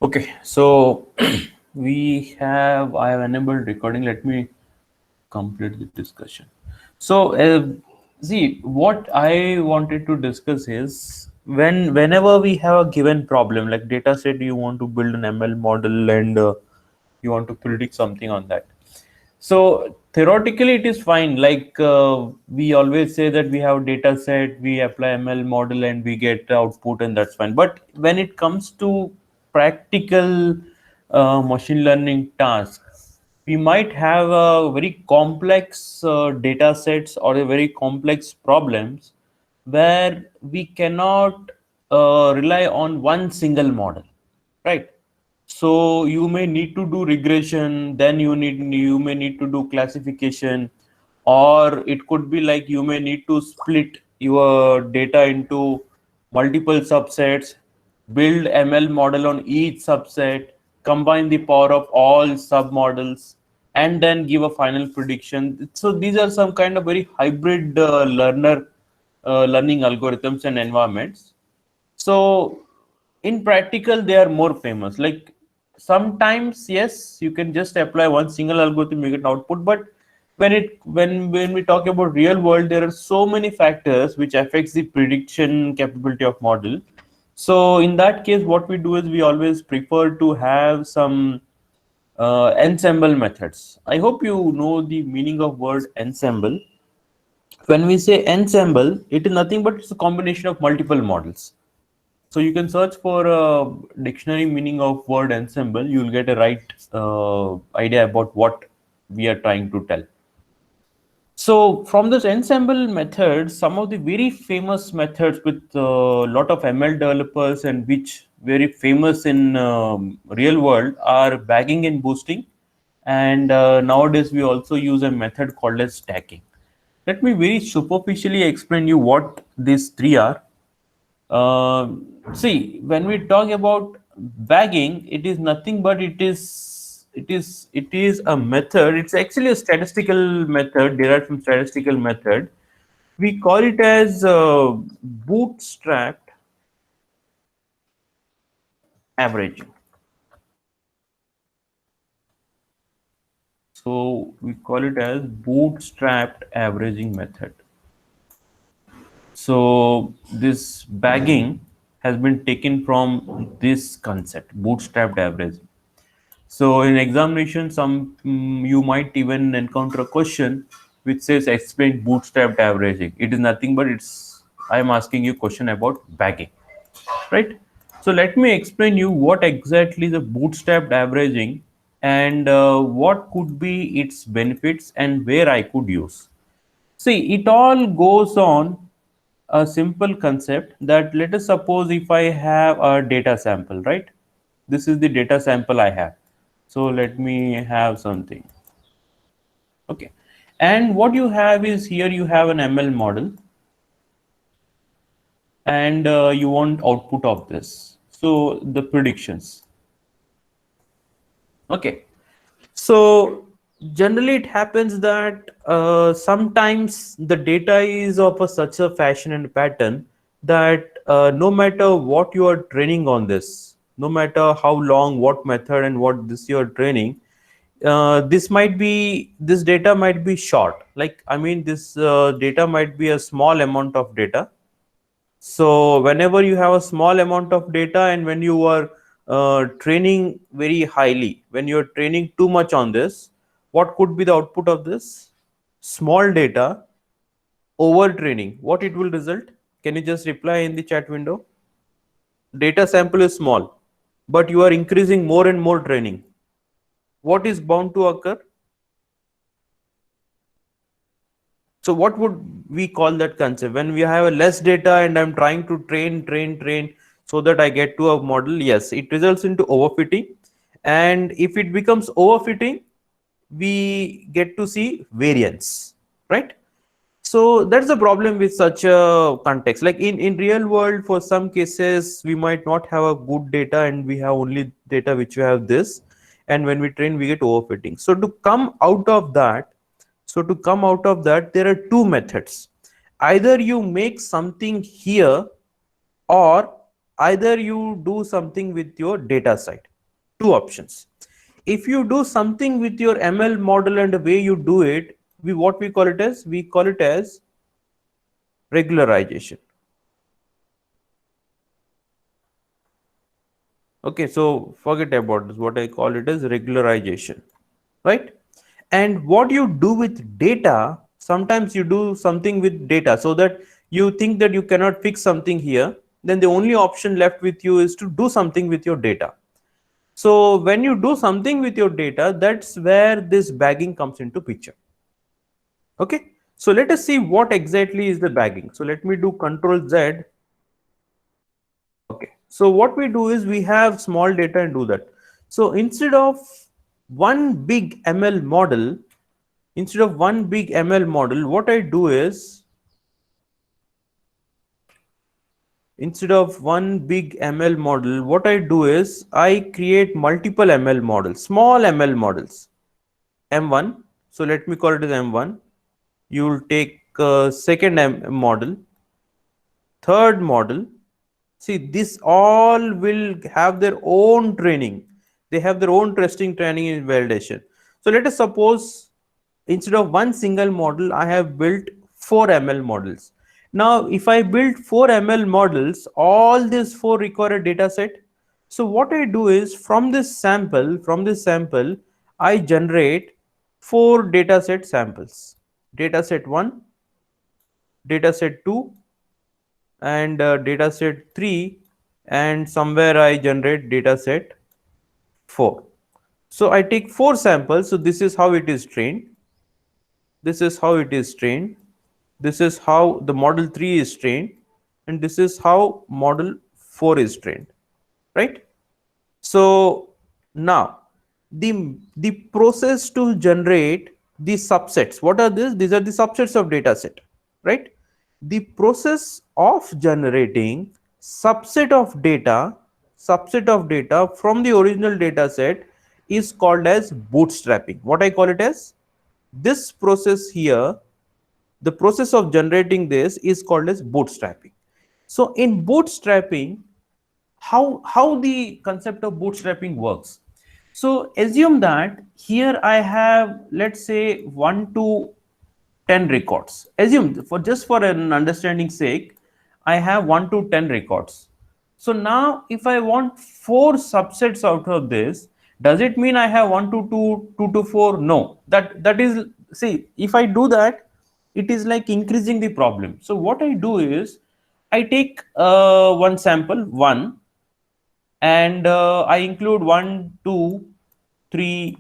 Okay, so I have enabled recording. Let me complete the discussion. So, see, what I wanted to discuss is whenever we have a given problem, like data set, you want to build an ML model and you want to predict something on that. So theoretically, it is fine. Like we always say that we have data set, we apply ML model, and we get output, and that's fine. But when it comes to practical machine learning tasks, we might have a very complex data sets or a very complex problems where we cannot rely on one single model, right? So you may need to do regression, then you may need to do classification, or it could be like you may need to split your data into multiple subsets, build ML model on each subset, combine the power of all submodels, and then give a final prediction. So these are some kind of very hybrid learning algorithms and environments. So in practical, they are more famous. Like sometimes, yes, you can just apply one single algorithm, you get output. But when we talk about real world, there are so many factors which affects the prediction capability of model. So in that case, what we do is we always prefer to have some ensemble methods. I hope you know the meaning of word ensemble. When we say ensemble, it is nothing but it's a combination of multiple models. So you can search for a dictionary meaning of word ensemble. You'll get a right idea about what we are trying to tell. So from this ensemble method, some of the very famous methods with a lot of ML developers and which very famous in real world are bagging and boosting. And nowadays we also use a method called as stacking. Let me very superficially explain you what these three are. See, when we talk about bagging, it is nothing but it is a method. It's actually a statistical method derived from statistical method. We call it as bootstrapped averaging. So we call it as bootstrapped averaging method. So this bagging has been taken from this concept, bootstrapped averaging. So in examination, you might even encounter a question which says explain bootstrapped averaging. It is nothing but I am asking you a question about bagging, right? So let me explain you what exactly the bootstrapped averaging and what could be its benefits and where I could use. See, it all goes on a simple concept that let us suppose if I have a data sample, right? This is the data sample I have. So let me have something. Okay. And what you have is here you have an ML model and you want output of this. So the predictions. Okay. So generally it happens that sometimes the data is of such a fashion and pattern that no matter what you are training on this, no matter how long, what method and what this you are training, this data might be short. Like I mean, this data might be a small amount of data. So whenever you have a small amount of data and when you are training very highly, when you're training too much on this, what could be the output of this? Small data over training. What it will result? Can you just reply in the chat window? Data sample is small, but you are increasing more and more training. What is bound to occur? So what would we call that concept? When we have a less data and I'm trying to train so that I get to a model, yes, it results into overfitting. And if it becomes overfitting, we get to see variance, right? So that's the problem with such a context. Like in real world, for some cases, we might not have a good data and we have only data which we have this. And when we train, we get overfitting. So to come out of that, there are two methods. Either you make something here or either you do something with your data side. Two options. If you do something with your ML model and the way you do it, what we call it as, we call it as regularization. Okay, so forget about this. What I call it as regularization, right? And what you do with data, sometimes you do something with data so that you think that you cannot fix something here, then the only option left with you is to do something with your data. So when you do something with your data, that's where this bagging comes into picture. Okay, so let us see what exactly is the bagging. So let me do Control Z. Okay, so what we do is we have small data and do that. So one big ML model, instead of one big ML model, what I do is, instead of one big ML model, what I do is I create multiple ML models, small ML models, M1. So let me call it as M1. You will take second model, third model. See, this all will have their own training. They have their own testing, training, and validation. So let us suppose instead of one single model, I have built 4 ML models. Now, if I build 4 ML models, all these 4 require a data set. So what I do is from this sample, I generate 4 dataset samples. Dataset 1, dataset 2, and dataset 3, and somewhere I generate dataset 4. So I take 4 samples. So this is how it is trained. This is how it is trained. This is how the model 3 is trained, and this is how model 4 is trained, right? So now the process to generate the subsets, what are these? These are the subsets of data set, right? The process of generating subset of data from the original data set is called as bootstrapping. What I call it as, this process here, the process of generating this is called as bootstrapping. So in bootstrapping, how the concept of bootstrapping works. So assume that here I have, let's say, 1 to 10 records. Assume, for just for an understanding sake, I have 1 to 10 records. So now if I want 4 subsets out of this, does it mean I have 1 to 2, 2 to 4? No, that is, see, if I do that, it is like increasing the problem. So what I do is I take one sample 1, and I include 1, 2, 3,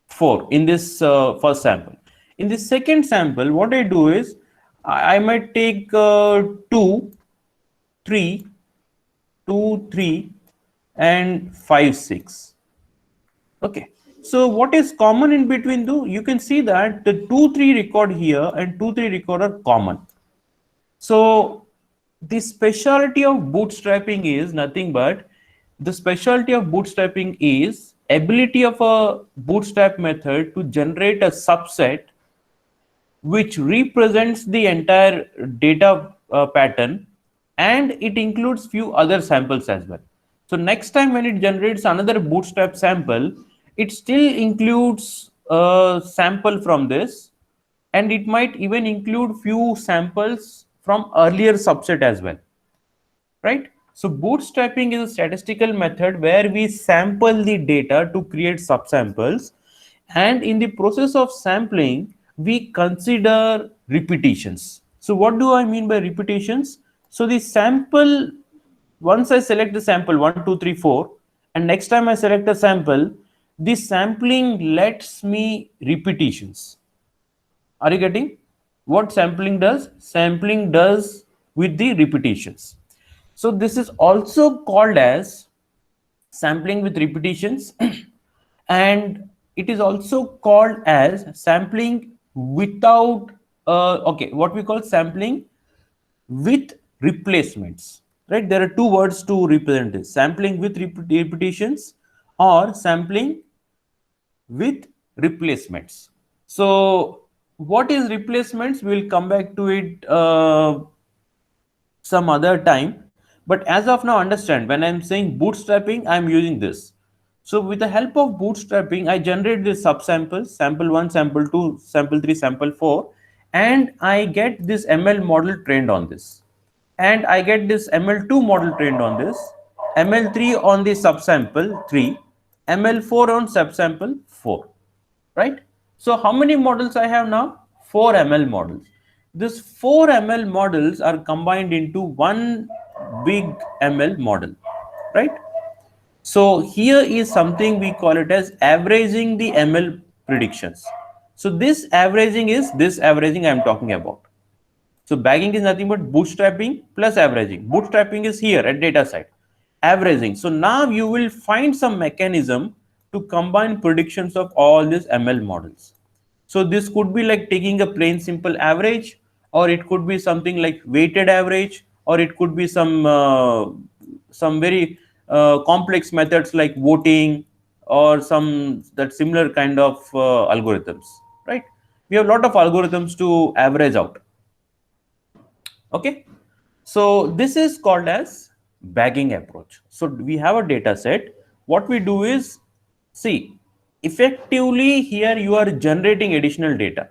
4 in this first sample. In the second sample, what I do is I might take 2, 3, 2, 3, and 5, 6. Okay. So what is common in between? You can see that the 2, 3 record here and 2, 3 record are common. So the specialty of bootstrapping is nothing but, the specialty of bootstrapping is ability of a bootstrap method to generate a subset which represents the entire data pattern, and it includes few other samples as well. So next time when it generates another bootstrap sample, it still includes a sample from this, and it might even include few samples from earlier subset as well, right? So bootstrapping is a statistical method where we sample the data to create subsamples, and in the process of sampling, we consider repetitions. So what do I mean by repetitions? So the sample, once I select the sample 1, 2, 3, 4, and next time I select a sample, this sampling lets me repetitions. Are you getting what sampling does? Sampling does with the repetitions. So this is also called as sampling with repetitions and it is also called as sampling without okay, what we call sampling with replacements, right? There are two words to represent this: sampling with repetitions or sampling with replacements. So what is replacements? We'll come back to it some other time. But as of now, understand, when I'm saying bootstrapping, I'm using this. So with the help of bootstrapping, I generate this subsamples, sample 1, sample 2, sample 3, sample 4, and I get this ML model trained on this. And I get this ML2 model trained on this, ML3 on the subsample 3, ML4 on subsample 4, right? So how many models I have now? 4 ML models. These 4 ML models are combined into one big ML model, right? So here is something we call it as averaging the ML predictions. So this averaging is this averaging I am talking about. So bagging is nothing but bootstrapping plus averaging. Bootstrapping is here at data side. Averaging. So now you will find some mechanism to combine predictions of all these ML models. So this could be like taking a plain simple average, or it could be something like weighted average, or it could be some very complex methods like voting, or some that similar kind of algorithms, right? We have a lot of algorithms to average out. Okay, so this is called as bagging approach. So we have a data set. What we do is, see, effectively here you are generating additional data.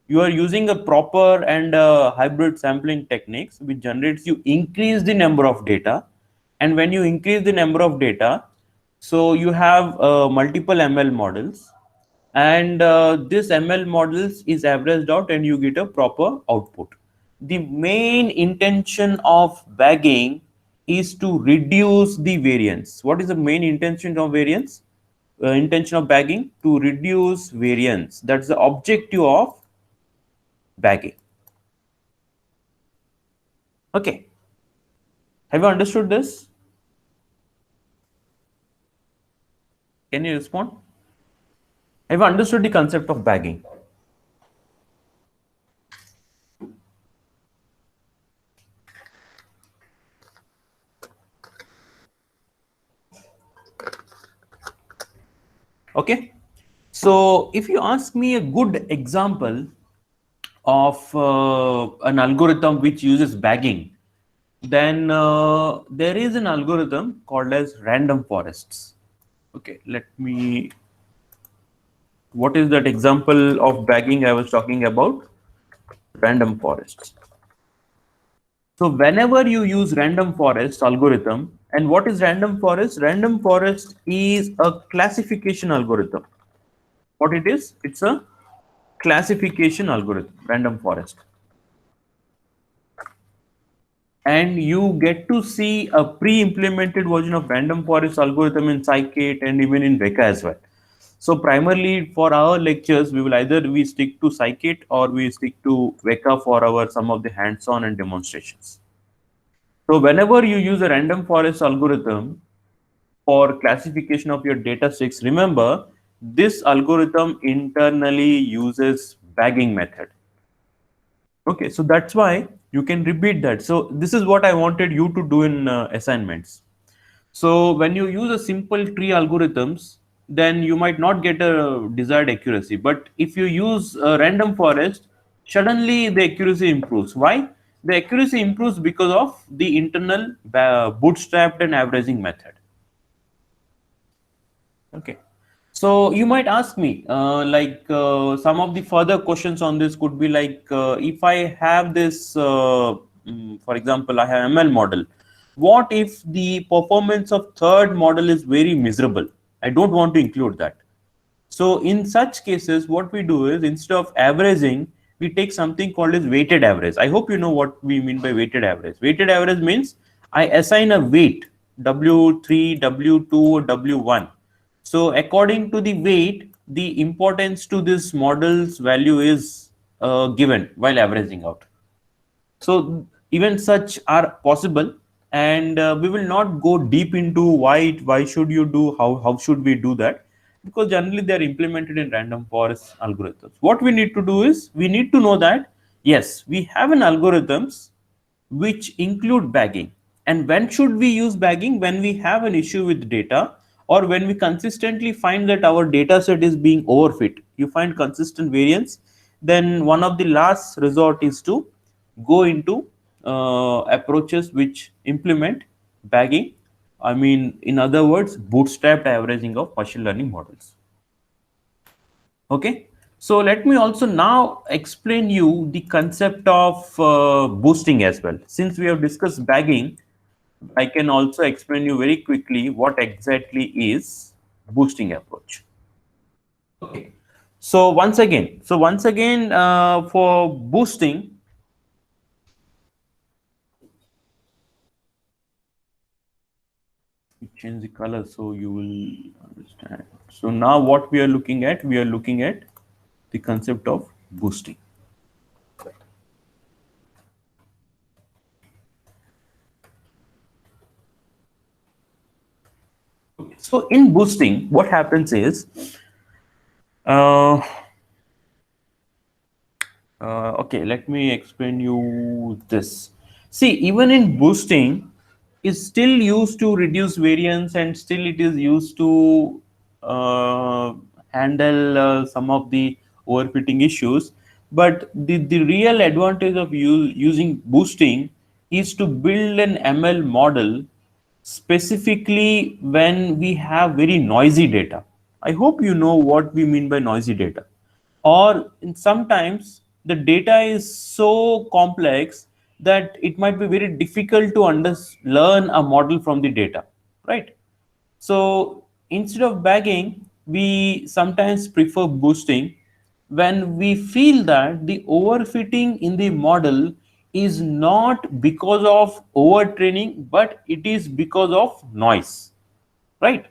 You are using a proper and hybrid sampling techniques which generates, you increase the number of data, and when you increase the number of data, so you have multiple ML models, and this ML models is averaged out and you get a proper output. The main intention of bagging is to reduce the variance. What is the main intention of variance? Intention of bagging to reduce variance. That's the objective of bagging. Okay, have you understood this? Can you respond? Have you understood the concept of bagging? Okay, so if you ask me a good example of an algorithm which uses bagging, then there is an algorithm called as random forests. Okay, let me, what is that example of bagging I was talking about? Random forests. So whenever you use random forest algorithm, and what is random forest? Random forest is a classification algorithm. What it is? It's a classification algorithm, random forest. And you get to see a pre-implemented version of random forest algorithm in scikit and even in Weka as well. So primarily for our lectures, we will either we stick to scikit or we stick to Weka for our some of the hands-on and demonstrations. So whenever you use a random forest algorithm for classification of your data sets, remember this algorithm internally uses bagging method. Okay, so that's why you can repeat that. So this is what I wanted you to do in assignments. So when you use a simple tree algorithms, then you might not get a desired accuracy. But if you use a random forest, suddenly the accuracy improves. Why? The accuracy improves because of the internal bootstrapped and averaging method. Okay. So you might ask me, some of the further questions on this could be like, if I have this, for example, I have ML model. What if the performance of third model is very miserable? I don't want to include that. So in such cases, what we do is instead of averaging, we take something called as weighted average. I hope you know what we mean by weighted average. Weighted average means I assign a weight W3, W2, W1. So according to the weight, the importance to this model's value is given while averaging out. So even such are possible, and we will not go deep into why should you do, how should we do that, because generally they are implemented in random forest algorithms. What we need to do is we need to know that yes, we have an algorithms which include bagging. And when should we use bagging? When we have an issue with data, or when we consistently find that our data set is being overfit, you find consistent variance, then one of the last resort is to go into approaches which implement bagging, I mean, in other words, bootstrapped averaging of machine learning models. Okay. So let me also now explain you the concept of boosting as well. Since we have discussed bagging, I can also explain you very quickly what exactly is boosting approach. Okay. So once again, for boosting, change the color so you will understand. So now what we are looking at, we are looking at the concept of boosting. So in boosting, what happens is, uh, okay, let me explain you this. See, even in boosting, is still used to reduce variance, and still it is used to handle some of the overfitting issues. But the real advantage of using boosting is to build an ML model specifically when we have very noisy data. I hope you know what we mean by noisy data. Or sometimes the data is so complex that it might be very difficult to learn a model from the data, right? So instead of bagging, we sometimes prefer boosting when we feel that the overfitting in the model is not because of overtraining, but it is because of noise, right?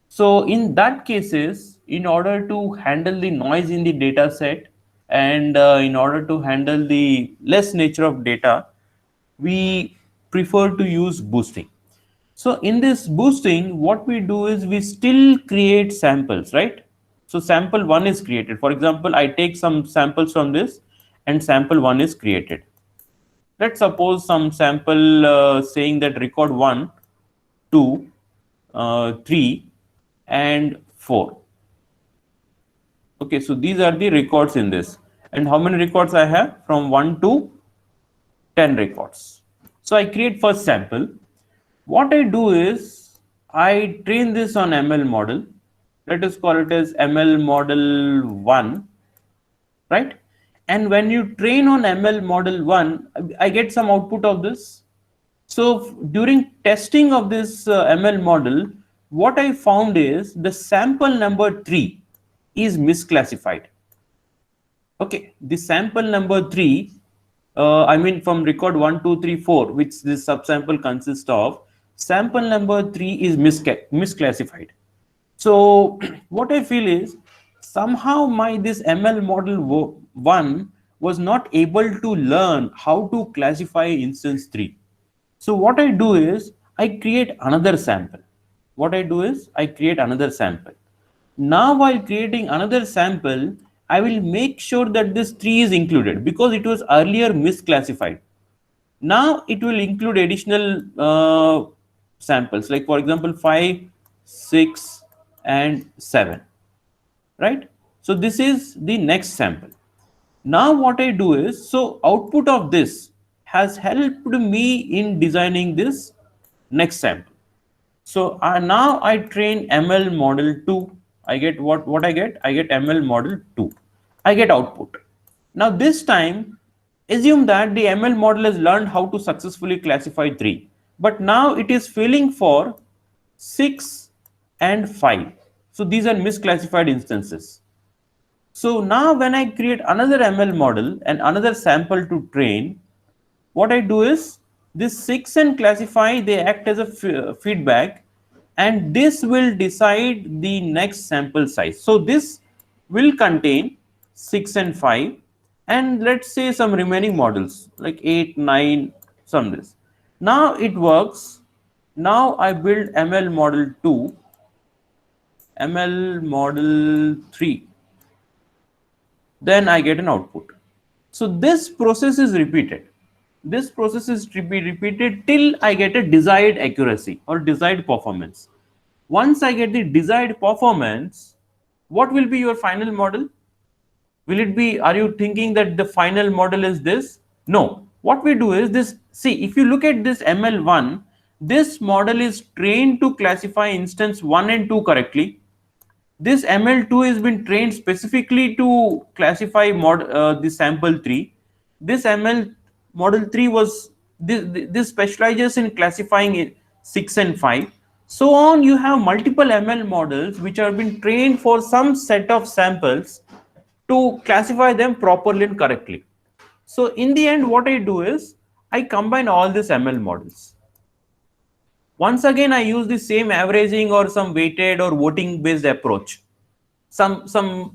So in that cases, in order to handle the noise in the data set, and in order to handle the less nature of data, we prefer to use boosting. So in this boosting, what we do is we still create samples, right? So sample one is created. For example, I take some samples from this and sample one is created. Let's suppose some sample saying that record 1, 2, 3 and 4. Okay, so these are the records in this. And how many records I have? From 1 to 10 records. So I create first sample. What I do is I train this on ML model. Let us call it as ML model 1, right? And when you train on ML model 1, I get some output of this. So during testing of this ML model, what I found is the sample number 3 is misclassified. Okay, the sample number 3, I mean from record 1, 2, 3, 4, which this subsample consists of, sample number 3 is misclassified. So what I feel is somehow my this ML model 1 was not able to learn how to classify instance 3. So what I do is I create another sample. What I do is I create another sample. Now while creating another sample, I will make sure that this 3 is included because it was earlier misclassified. Now it will include additional samples, like for example 5, 6 and 7, right? So this is the next sample. Now what I do is, so output of this has helped me in designing this next sample. So now I train ML model 2. I get what I get? I get ML model 2. I get output. Now this time, assume that the ML model has learned how to successfully classify 3. But now it is failing for 6 and 5. So these are misclassified instances. So now when I create another ML model and another sample to train, what I do is this 6 and classify, they act as a feedback, and this will decide the next sample size. So this will contain 6 and 5 and let's say some remaining models like 8, 9, some this. Now it works. Now I build ML model 2, ML model 3, then I get an output. So this process is repeated. This process is to be repeated till I get a desired accuracy or desired performance. Once I get the desired performance, what will be your final model? Will it be, are you thinking that the final model is this? No. What we do is this, see, if you look at this ML1, This model is trained to classify instance 1 and 2 correctly. This ML2 has been trained specifically to classify the sample 3. This ML model 3 was this specializes in classifying 6 and 5. So on, you have multiple ML models which have been trained for some set of samples to classify them properly and correctly. So in the end, what I do is I combine all these ML models. Once again, I use the same averaging or some weighted or voting based approach, some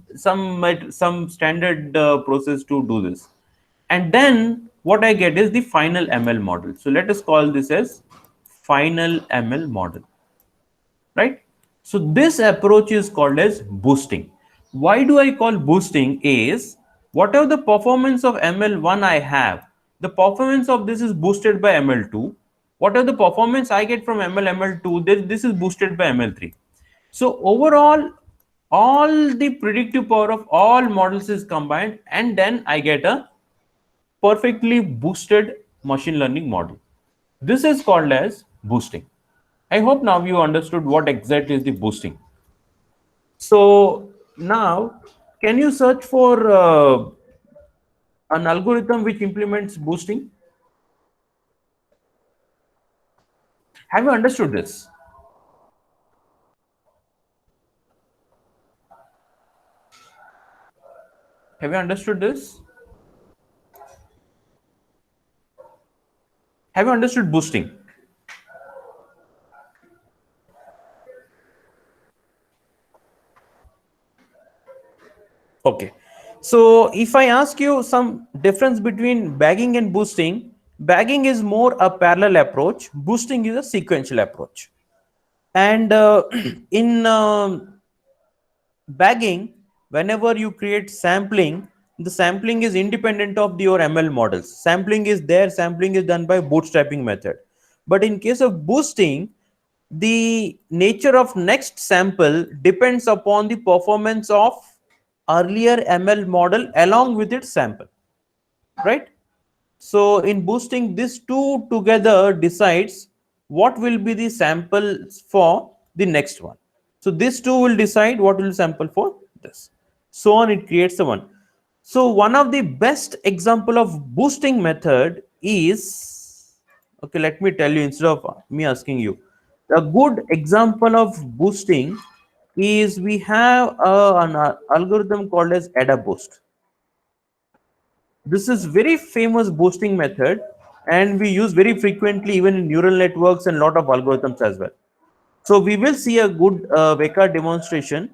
standard process to do this, and then what I get is the final ML model. So let us call this as final ML model, right? So this approach is called as boosting. Why do I call boosting? Is whatever the performance of ML1 I have, the performance of this is boosted by ML2. Whatever the performance I get from ML2, this is boosted by ML3. So overall, all the predictive power of all models is combined, and then I get a perfectly boosted machine learning model. This is called as boosting. I hope now you understood what exactly is the boosting. So now, can you search for an algorithm which implements boosting? Have you understood this? Have you understood this? Have you understood boosting? Okay. So if I ask you some difference between bagging and boosting, bagging is more a parallel approach, boosting is a sequential approach. And in bagging, whenever you create sampling, the sampling is independent of your ML models. Sampling is there, sampling is done by bootstrapping method. But in case of boosting, the nature of next sample depends upon the performance of earlier ML model along with its sample, right? So in boosting, these two together decides what will be the samples for the next one. So these two will decide what will sample for this. So on, it creates the one. So one of the best example of boosting method is, okay, let me tell you instead of me asking you. A good example of boosting is we have an algorithm called as Adaboost. This is very famous boosting method, and we use very frequently even in neural networks and lot of algorithms as well. So we will see a good Veka demonstration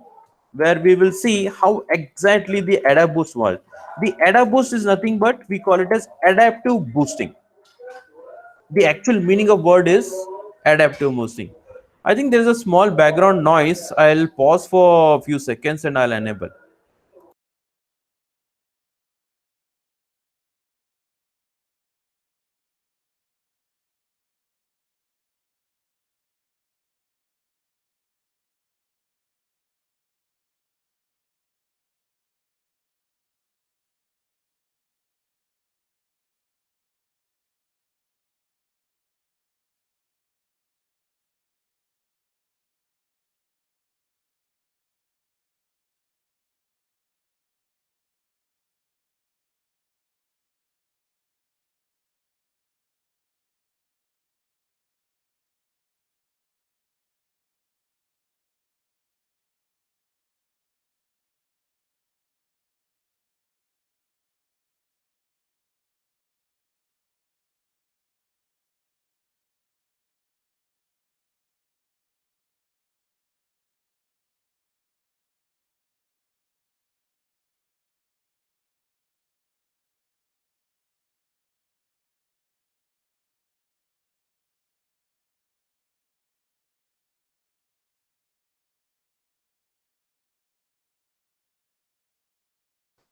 where we will see how exactly the Adaboost works. The Adaboost is nothing but we call it as adaptive boosting. The actual meaning of word is adaptive boosting. I think there is a small background noise. I'll pause for a few seconds and I'll enable.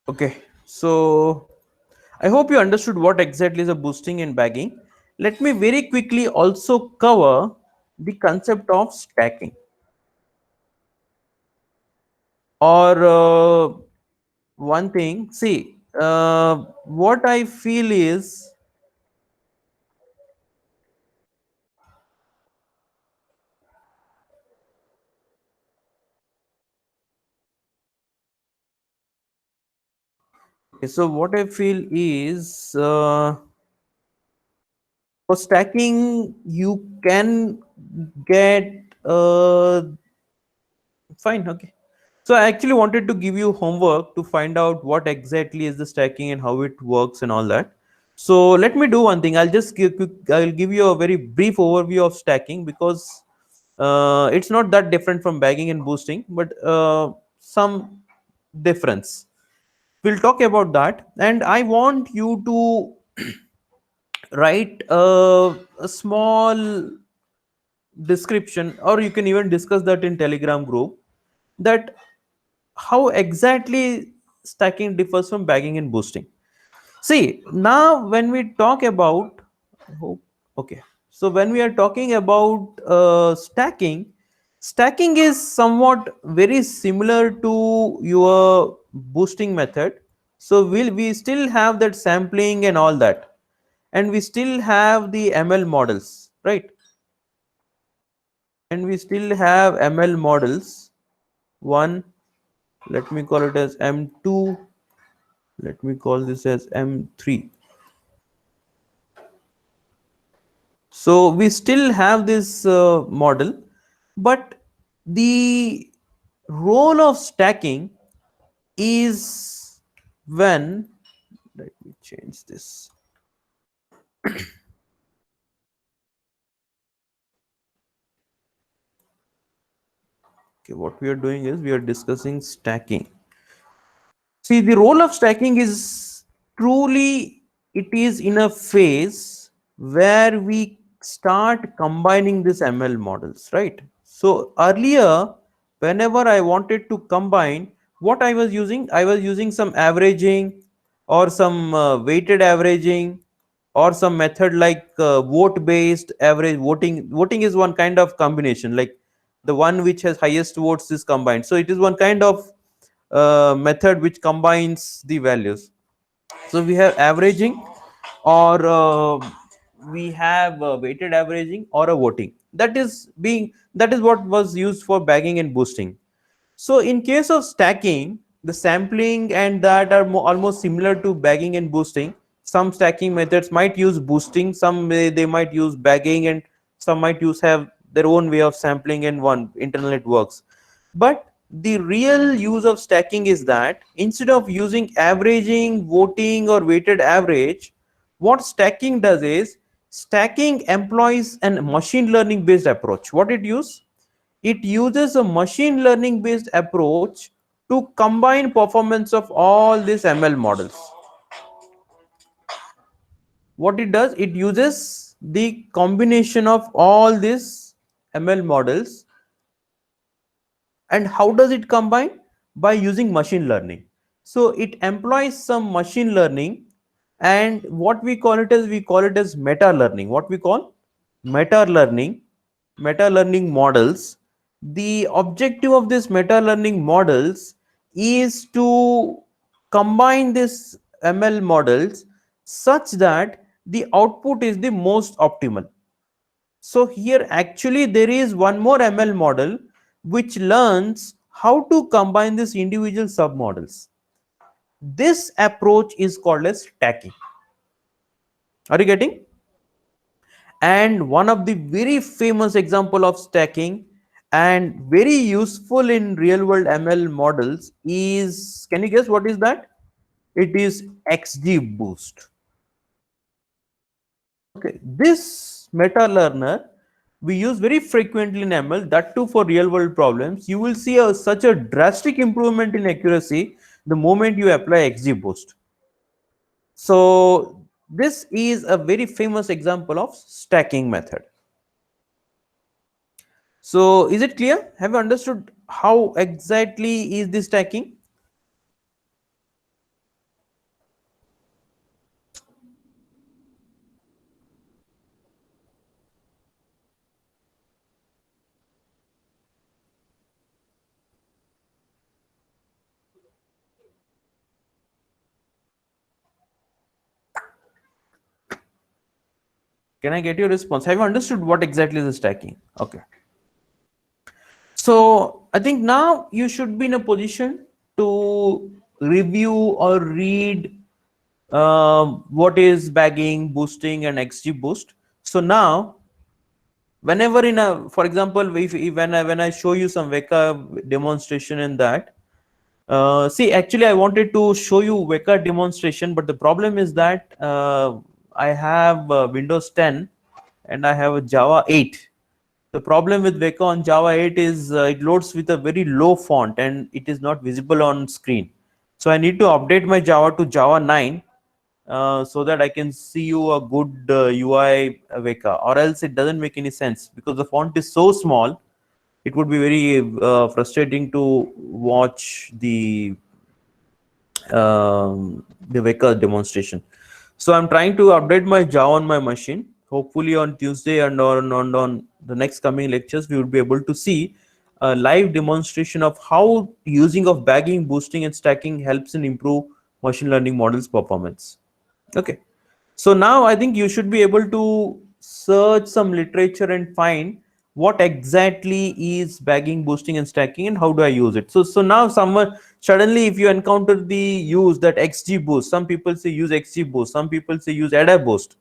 Okay, so I hope you understood what exactly is a boosting and bagging. Let me very quickly also cover the concept of stacking. Or one thing, see, what I feel is Okay, so what I feel is for stacking, you can get fine. Okay. So I actually wanted to give you homework to find out what exactly is the stacking and how it works and all that. So let me do one thing. I'll give you a very brief overview of stacking because it's not that different from bagging and boosting, but some difference. We'll talk about that, and I want you to write a small description, or you can even discuss that in Telegram group, that how exactly stacking differs from bagging and boosting. See, now when we talk about, oh, okay, so when we are talking about stacking is somewhat very similar to your boosting method. So we still have that sampling and all that, and we still have the ML models, right? And we still have ML models. One, let me call it as M2. Let me call this as M3. So we still have this model, but the role of stacking is when, let me change this. Okay, what we are doing is we are discussing stacking. See, the role of stacking is truly, it is in a phase where we start combining these ML models, right? So earlier, whenever I wanted to combine, what I was using some averaging or some weighted averaging or some method like vote based average voting. Voting is one kind of combination, like the one which has highest votes is combined. So it is one kind of method which combines the values. So we have averaging, or we have weighted averaging or a voting. That is what was used for bagging and boosting. So in case of stacking, the sampling and that are almost similar to bagging and boosting. Some stacking methods might use boosting, they might use bagging, and some might use have their own way of sampling, and one internal it works. But the real use of stacking is that instead of using averaging, voting, or weighted average, what stacking does is stacking employs an machine learning based approach. What it uses? It uses a machine learning based approach to combine performance of all these ML models. What it does, it uses the combination of all these ML models. And how does it combine? By using machine learning. So it employs some machine learning, and what we call it as, we call it as meta learning. What we call meta learning, meta learning models. The objective of this meta learning models is to combine this ML models such that the output is the most optimal. So here actually there is one more ML model which learns how to combine these individual submodels. This approach is called as stacking. Are you getting? And one of the very famous example of stacking and very useful in real world ML models is, can you guess what is that? It is XGBoost. Okay, this meta learner we use very frequently in ML, that too for real world problems. You will see such a drastic improvement in accuracy the moment you apply XGBoost. So this is a very famous example of stacking method. So is it clear? Have you understood how exactly is this stacking? Can I get your response? Have you understood what exactly is the stacking? Okay. So I think now you should be in a position to review or read what is bagging, boosting, and XG boost. So now, whenever in a, for example, if when I show you some Weka demonstration in that, see, actually, I wanted to show you Weka demonstration, but the problem is that I have Windows 10 and I have a Java 8. The problem with Weka on Java 8 is it loads with a very low font and it is not visible on screen. So I need to update my Java to Java 9 so that I can see you a good UI Weka, or else it doesn't make any sense because the font is so small. It would be very frustrating to watch the Weka demonstration. So I'm trying to update my Java on my machine. Hopefully on Tuesday and on the next coming lectures, we will be able to see a live demonstration of how using of bagging, boosting, and stacking helps in improve machine learning models performance. Okay. So now I think you should be able to search some literature and find what exactly is bagging, boosting, and stacking, and how do I use it. So now someone suddenly, if you encounter the use that XG boost, some people say use XG boost, some people say use Adaboost.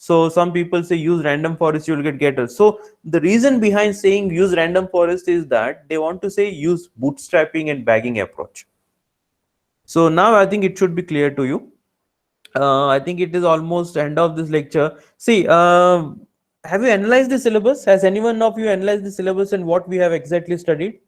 So some people say use random forest, you will get getters. So the reason behind saying use random forest is that they want to say use bootstrapping and bagging approach. So now I think it should be clear to you. I think it is almost end of this lecture. See, have you analyzed the syllabus? Has anyone of you analyzed the syllabus and what we have exactly studied?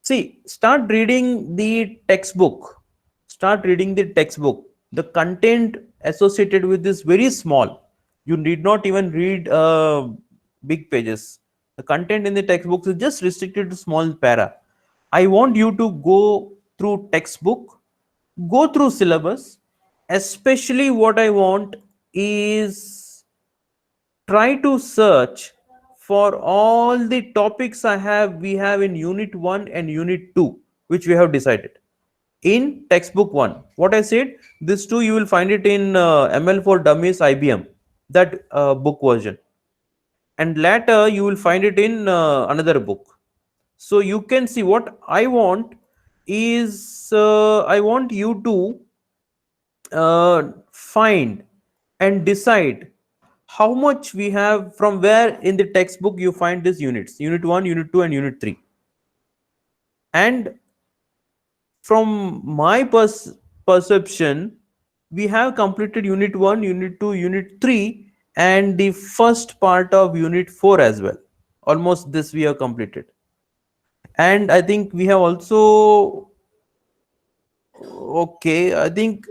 See, start reading the textbook. Start reading the textbook. The content associated with this very small. You need not even read big pages. The content in the textbooks is just restricted to small para. I want you to go through textbook, go through syllabus. Especially what I want is try to search for all the topics we have in unit 1 and unit 2, which we have decided in textbook 1. What I said, this two you will find it in ML for Dummies IBM, that book version, and later you will find it in another book. So you can see what I want is I want you to find and decide how much we have, from where in the textbook you find these units, unit 1, unit 2, and unit 3. And from my perception, we have completed unit 1, unit 2, unit 3, and the first part of unit 4 as well. Almost this we have completed. And I think we have also, okay, I think,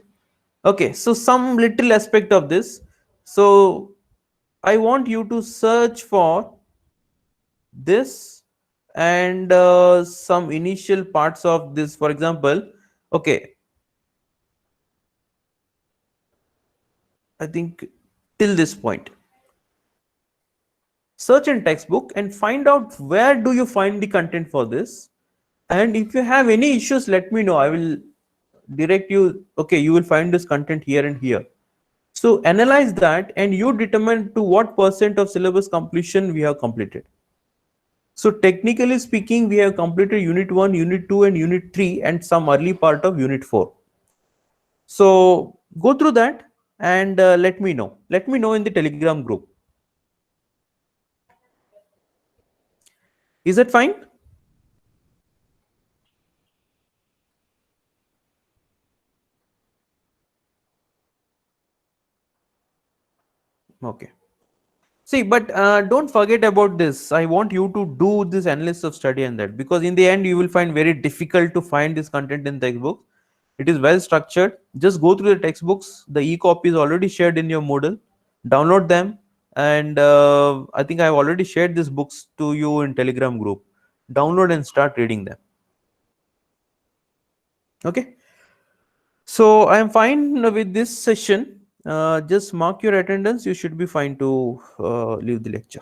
okay, so some little aspect of this. So I want you to search for this and some initial parts of this. For example, okay, I think till this point, search in textbook and find out where do you find the content for this. And if you have any issues, let me know. I will direct you. Okay, you will find this content here and here. So analyze that and you determine to what percent of syllabus completion we have completed. So technically speaking, we have completed unit 1, unit 2, and unit 3, and some early part of unit 4. So go through that and let me know. Let me know in the Telegram group. Is that fine? Okay. See, but don't forget about this. I want you to do this analysis of study and that, because in the end you will find very difficult to find this content in textbook. It is well structured. Just go through the textbooks. The e-copy is already shared in your Moodle. Download them, and I think I have already shared these books to you in Telegram group. Download and start reading them. Okay. So I am fine with this session. Just mark your attendance. You should be fine to leave the lecture.